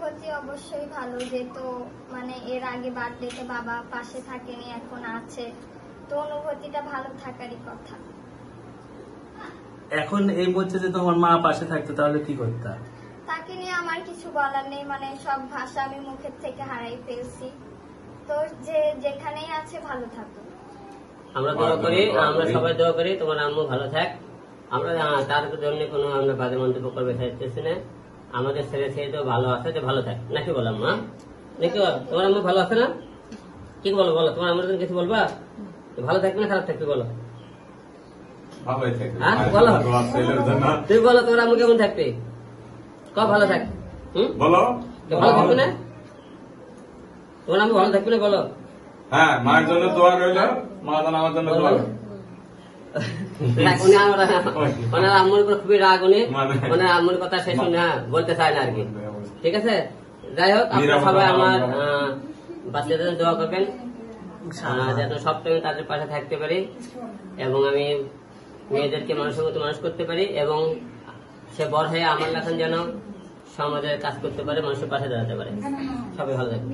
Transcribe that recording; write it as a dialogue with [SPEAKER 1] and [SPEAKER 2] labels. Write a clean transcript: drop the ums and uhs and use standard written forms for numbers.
[SPEAKER 1] অনুভূতি অবশ্যই ভালো, যেহেতু মানে এর আগে বার্থডেতে বাবা পাশে থাকেনি, এখন আছে, তো অনুভূতিটা ভালো থাকারই কথা।
[SPEAKER 2] এখন এই বলছে যে তোমার মা পাশে থাকতো, তাহলে কি করতে?
[SPEAKER 1] তাকে নিয়ে আমার কিছু বলার নেই, মানে সব ভাষা আমি মুখের থেকে হারাই ফেলছি। তো যে যেখানেই আছে ভালো থাকো।
[SPEAKER 3] আমরা দোয়া করি, আমরা সবাই দোয়া করি তোমার আম্মু ভালো থাক। আমরা তার জন্য কোনো আমরা বাজে মন্তব্য করবে চাইতেছি না। আমাদের ছেলে ছেলে তো ভালো আছে, যে ভালো থাক, নাকি বললাম মা? নাকি তোমার আম্মু ভালো আছে না? কি বলো বলো, তোমার আমার জন্য কিছু বলবা? ভালো থাকবে না খারাপ থাকবে বলো? হ্যাঁ বলো, তুই বলো তোমার আম্মু কেমন থাকবে? কব ভালো থাক।
[SPEAKER 4] বলো
[SPEAKER 3] ভালো থাকবে না? তোমার আম্মু ভালো থাকবে না বলো?
[SPEAKER 4] হ্যাঁ, মায়ের জন্য দোয়া রইল, মা যেন আমার জন্য দোয়া রইল।
[SPEAKER 3] ওনার আম্মুর উপর খুবই রাগ, উনি ওনার আম্মুর কথা সে শুনে বলতে চায় না আর কি। ঠিক আছে, যাই হোক আপনারা সবাই আমার বাচ্চাদের দোয়া করবেন যেন সবসময় তাদের পাশে থাকতে পারি, এবং আমি মেয়েদেরকে মানুষের মতো মানুষ করতে পারি, এবং সে বড় হয়ে আমার লেখান যেন সমাজের কাজ করতে পারে, মানুষের পাশে দাঁড়াতে পারে। সবাই ভালো থাকবে।